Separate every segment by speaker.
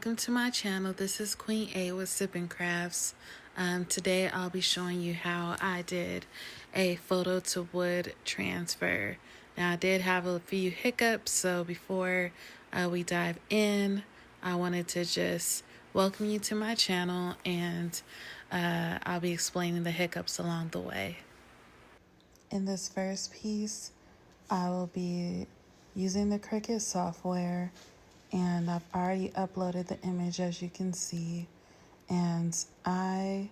Speaker 1: welcome to my channel. This is Queen A with Sippin' Crafts. Today I'll be showing you how I did a photo to wood transfer. Now I did have a few hiccups, so before we dive in, I wanted to just welcome you to my channel, and I'll be explaining the hiccups along the way. In this first piece, I will be using the Cricut software, and I've already uploaded the image, as you can see, and I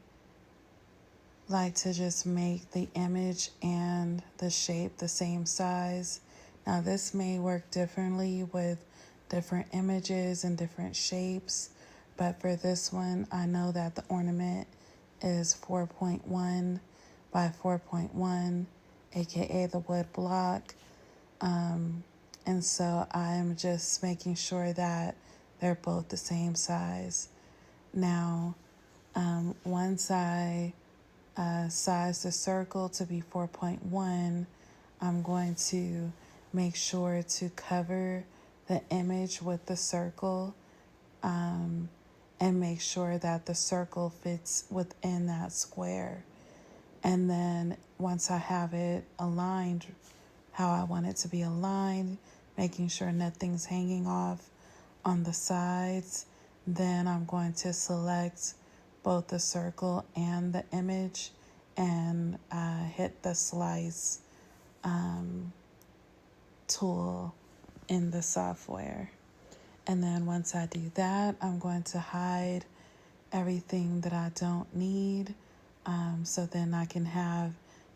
Speaker 1: like to just make the image and the shape the same size. Now this may work differently with different images and different shapes, but for this one I know that the ornament is 4.1 by 4.1, aka the wood block. And so I'm just making sure that they're both the same size. Now, once I size the circle to be 4.1, I'm going to make sure to cover the image with the circle, and make sure that the circle fits within that square. And then once I have it aligned how I want it to be aligned, making sure nothing's hanging off on the sides, then I'm going to select both the circle and the image and hit the slice tool in the software. And then once I do that, I'm going to hide everything that I don't need, so then I can have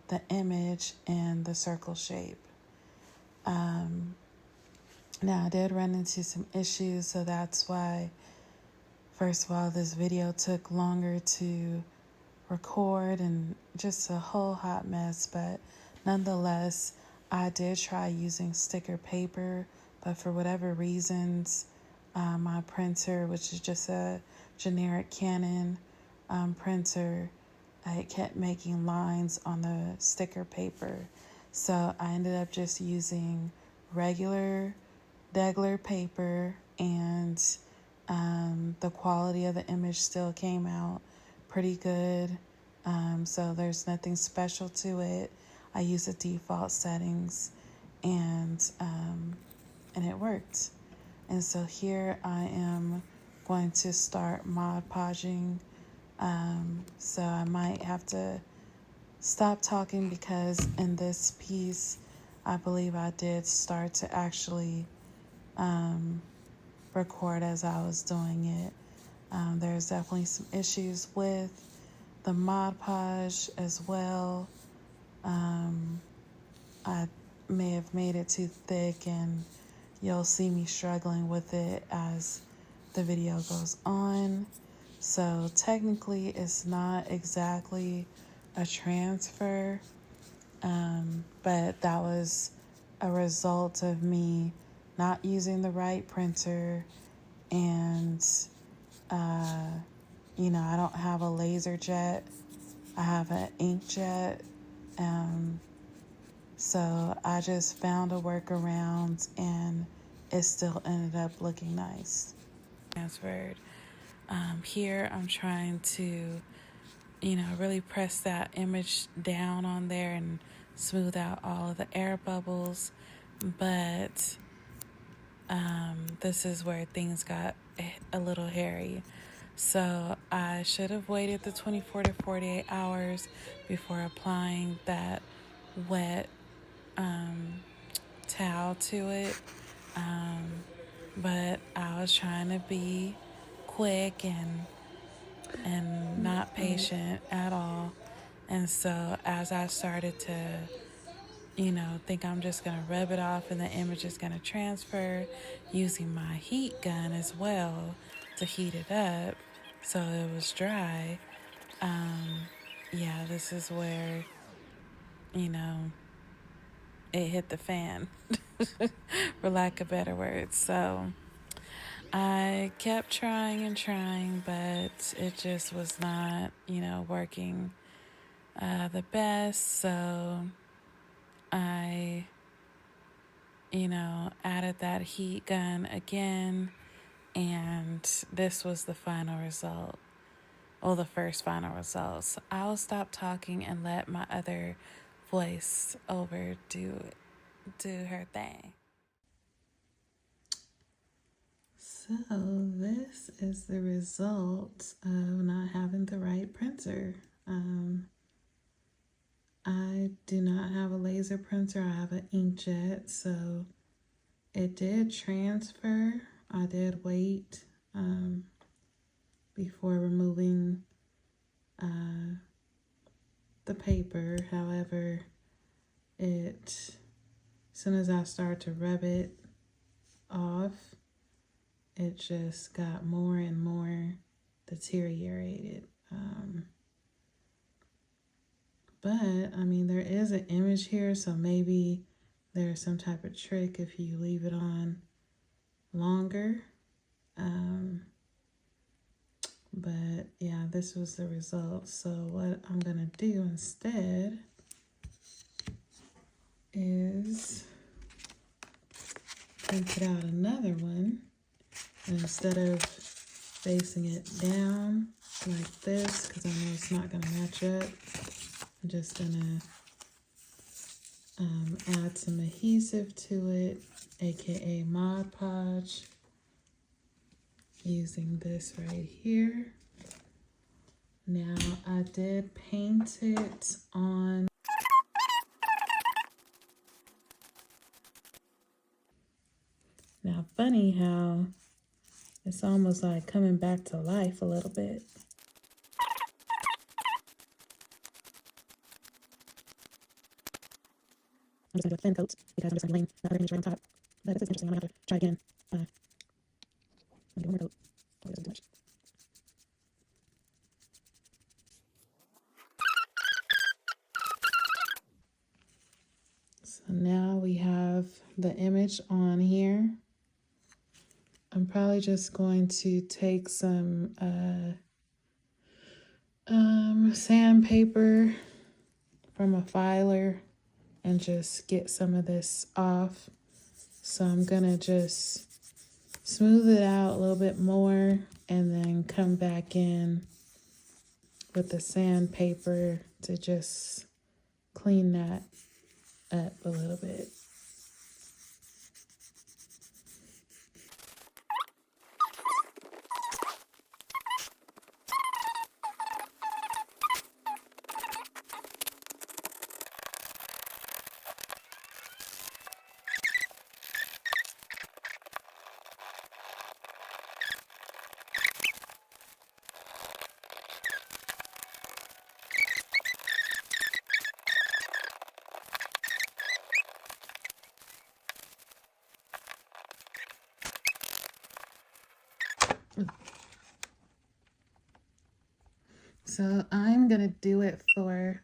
Speaker 1: the image in the circle shape. Now I did run into some issues, so that's why, first of all, this video took longer to record and just a whole hot mess. But nonetheless, I did try using sticker paper, but for whatever reasons, my printer, which is just a generic Canon printer, it kept making lines on the sticker paper. So I ended up just using regular paper, and the quality of the image still came out pretty good. So there's nothing special to it. I use the default settings, and it worked. And so here I am going to start Mod Podging. So I might have to stop talking because in this piece, I believe I did start to actually record as I was doing it. There's definitely some issues with the Mod Podge as well. I may have made it too thick, and you'll see me struggling with it as the video goes on. So technically it's not exactly a transfer, but that was a result of me not using the right printer, and I don't have a laser jet, I have an inkjet, so I just found a workaround, and it still ended up looking nice. Transferred. Here I'm trying to really press that image down on there and smooth out all of the air bubbles, but this is where things got a little hairy. So I should have waited the 24 to 48 hours before applying that wet towel to it, but I was trying to be quick and not patient at all. And so as I started to think I'm just going to rub it off and the image is going to transfer, using my heat gun as well to heat it up so it was dry, this is where it hit the fan, for lack of better words. So I kept trying and trying, but it just was not working the best. So I added that heat gun again, and this was the final result. Well, the first final result. So I'll stop talking and let my other voice over do her thing. So this is the result of not having the right printer. I do not have a laser printer. I have an inkjet, so it did transfer. I did wait before removing the paper. However, as soon as I started to rub it off, it just got more and more deteriorated. But I mean, there is an image here, so maybe there's some type of trick if you leave it on longer. But yeah, this was the result. So what I'm gonna do instead is print out another one. And instead of facing it down like this, because I know it's not gonna match up, I'm just gonna add some adhesive to it, aka Mod Podge, using this right here. Now I did paint it on. Now funny how it's almost like coming back to life a little bit. I'm just gonna do a thin coat because I'm just gonna lay the other image right on top. But this is interesting, I'm gonna have to try again. I'm gonna do one more coat. Oh, it doesn't do much. So now we have the image on here. I'm probably just going to take some sandpaper from a filer and just get some of this off. So I'm gonna just smooth it out a little bit more and then come back in with the sandpaper to just clean that up a little bit. So I'm gonna do it for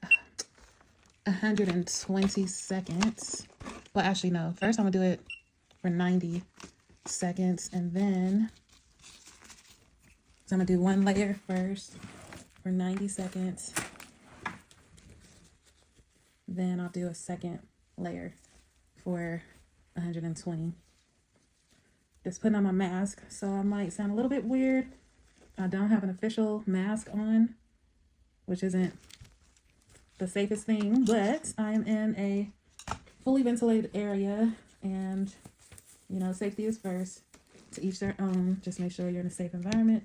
Speaker 1: 120 seconds. Well, actually no, first I'm gonna do it for 90 seconds and then, so I'm gonna do one layer first for 90 seconds. Then I'll do a second layer for 120. Just putting on my mask, so I might sound a little bit weird. I don't have an official mask on, which isn't the safest thing, but I'm in a fully ventilated area and, you know, safety is first. To each their own. Just make sure you're in a safe environment.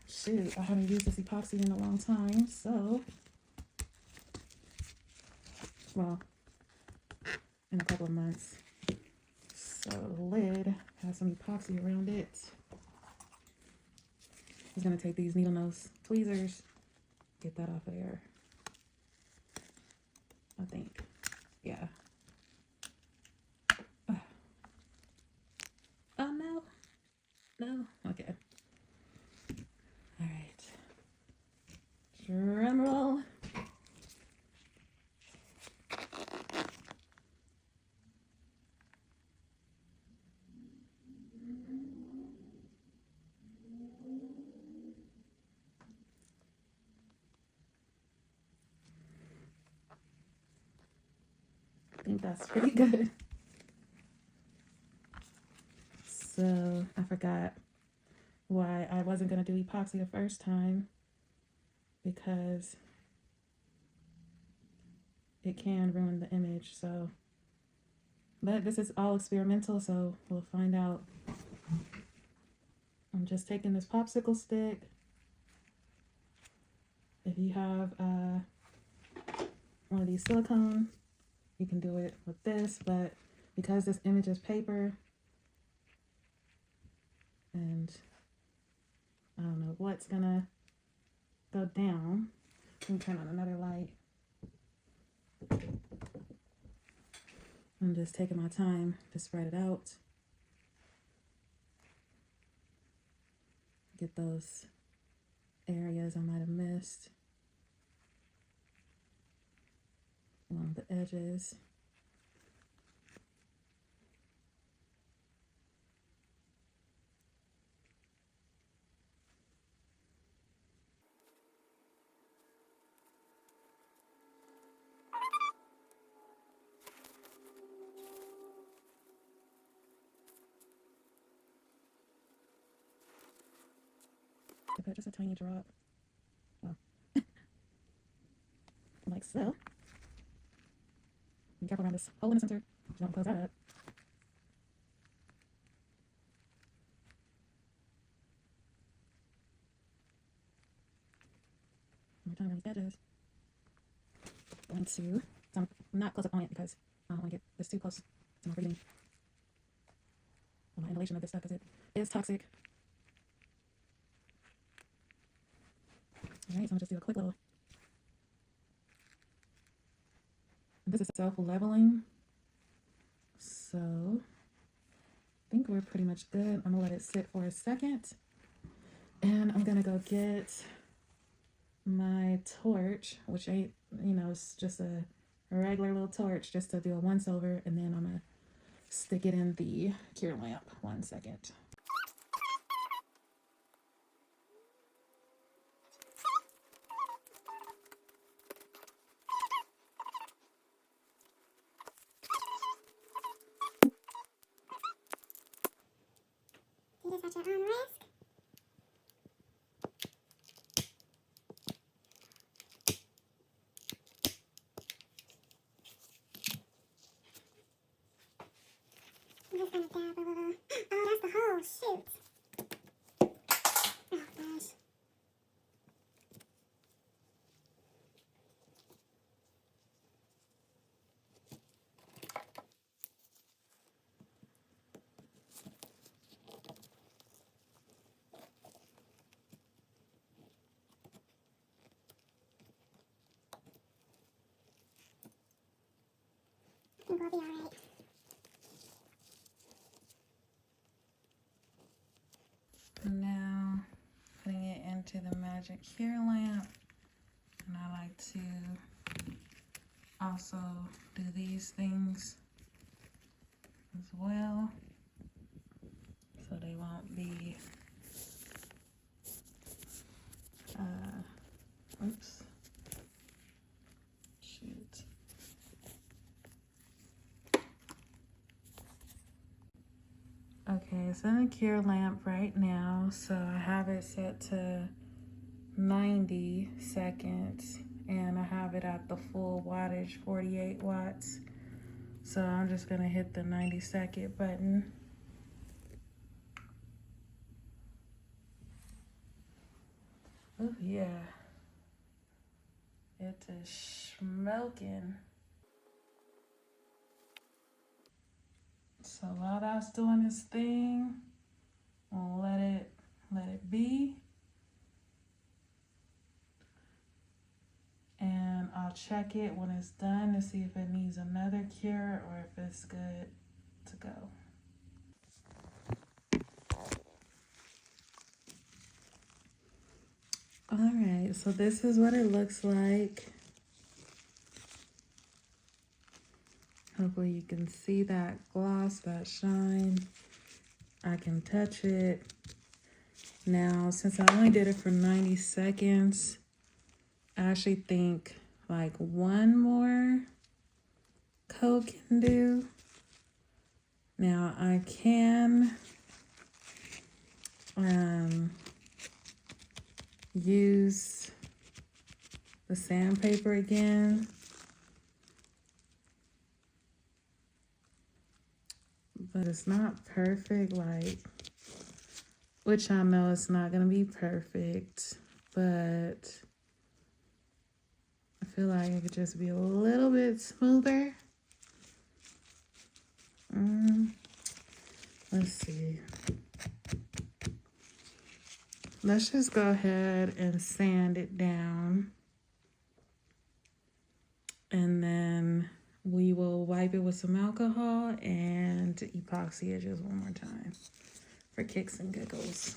Speaker 1: Shoot, I haven't used this epoxy in a long time, so, well, in a couple of months. So the lid has some epoxy around it. I'm just gonna take these needle nose tweezers, get that off of there. I think, yeah. Oh no, no, okay. All right, drum roll. I think that's pretty good. So I forgot why I wasn't going to do epoxy the first time, because it can ruin the image. So, but this is all experimental, so we'll find out. I'm just taking this popsicle stick. If you have one of these silicone, you can do it with this, but because this image is paper and I don't know what's gonna go down, let me turn on another light. I'm just taking my time to spread it out. Get those areas I might have missed along the edges. I put just a tiny drop, well, like so. Be careful around this hole in the center. You don't close that up. One more time around these edges. Going to, so I'm not close up on it because I don't want to get this too close to my breathing. My inhalation of this stuff, because it is toxic. Alright, so I'm gonna just do a quick little. This is self-leveling. So I think we're pretty much good. I'm gonna let it sit for a second. And I'm gonna go get my torch, which ain't, you know, it's just a regular little torch, just to do a once over, and then I'm gonna stick it in the cure lamp. 1 second.
Speaker 2: Do this at your own risk. I'm just gonna dab a little. Oh, that's the hole. Shoot. Oh, gosh. I think we'll be alright.
Speaker 1: Now putting it into the magic cure lamp, and I like to also do these things as well, so they won't be oops, shoot. Okay, it's in a cure lamp right now, so I have it set to 90 seconds, and I have it at the full wattage, 48 watts. So I'm just gonna hit the 90-second button. Oh yeah, it is smoking. So while that's doing its thing, we'll let it be. And I'll check it when it's done to see if it needs another cure or if it's good to go. All right, so this is what it looks like. Hopefully you can see that gloss, that shine. I can touch it. Now, since I only did it for 90 seconds, I actually think like one more coat can do. Now I can use the sandpaper again. But it's not perfect, like, which I know it's not gonna be perfect, but I feel like it could just be a little bit smoother. Let's see. Let's just go ahead and sand it down. And then we will wipe it with some alcohol and epoxy it just one more time for kicks and giggles.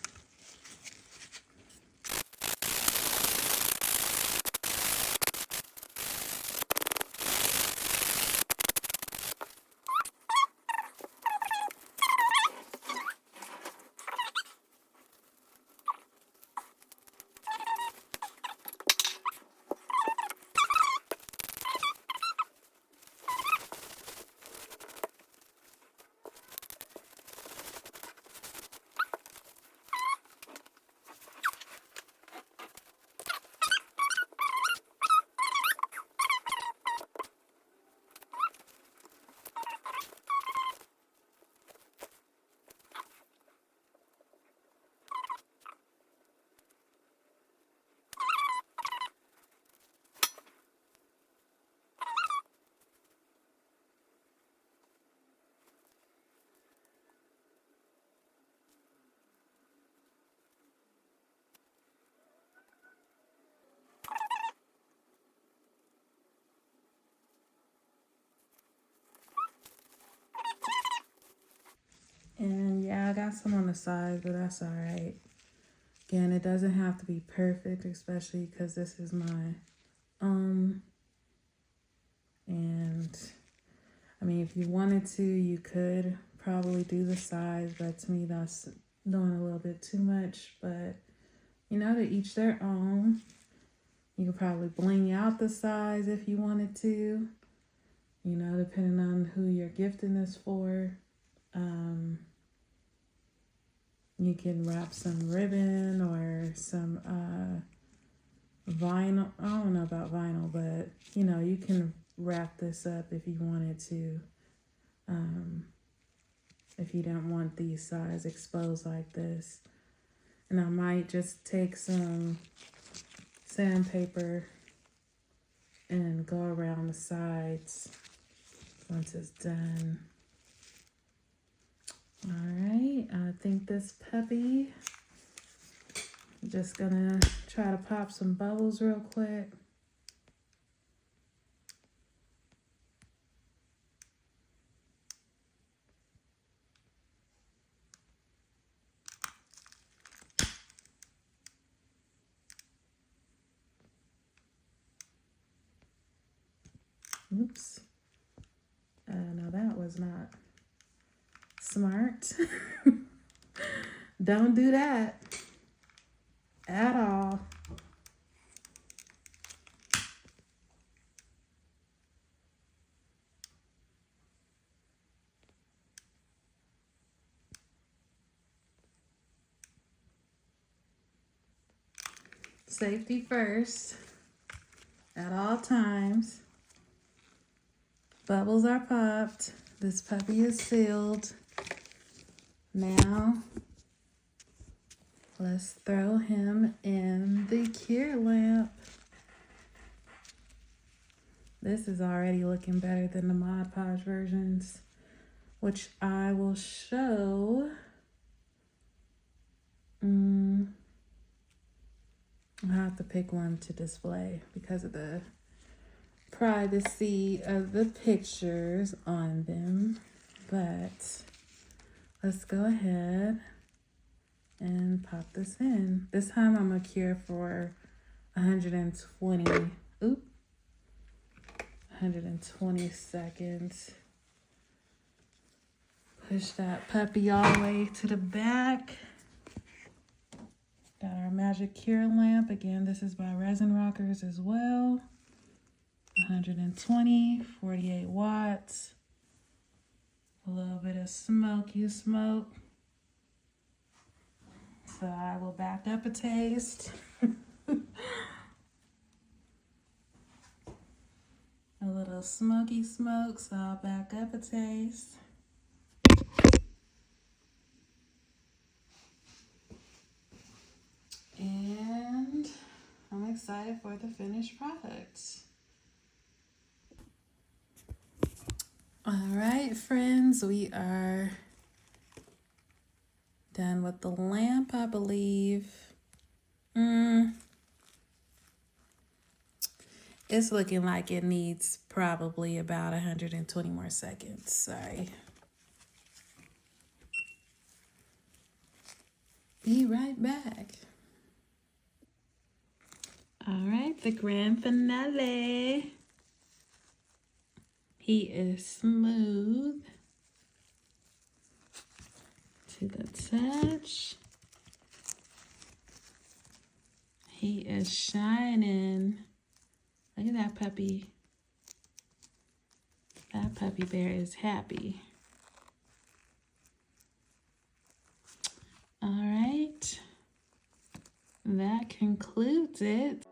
Speaker 1: And yeah, I got some on the side, but that's all right. Again, it doesn't have to be perfect, especially because this is my and I mean, if you wanted to, you could probably do the sides, but to me, that's doing a little bit too much. But you know, to each their own. You could probably bling out the sides if you wanted to, you know, depending on who you're gifting this for. You can wrap some ribbon or some vinyl. I don't know about vinyl, but you know, you can wrap this up if you wanted to. If you don't want these sides exposed like this. And I might just take some sandpaper and go around the sides once it's done. All right, I think this puppy, I'm just gonna try to pop some bubbles real quick. Oops. No, that was not smart. Don't do that at all. Safety first at all times. Bubbles are popped. This puppy is sealed. Now, let's throw him in the cure lamp. This is already looking better than the Mod Podge versions, which I will show. I'll have to pick one to display because of the privacy of the pictures on them. But let's go ahead and pop this in. This time I'm gonna cure for 120 seconds. Push that puppy all the way to the back. Got our magic cure lamp. Again, this is by Resin Rockers as well. 120, 48 watts. A little bit of smoke, you smoke. So I will back up a taste. A little smoky smoke, so I'll back up a taste. And I'm excited for the finished product. All right, friends, we are done with the lamp, I believe. It's looking like it needs probably about 120 more seconds. Sorry. Be right back. All right, the grand finale. He is smooth to the touch. He is shining. Look at that puppy. That puppy bear is happy. All right. That concludes it.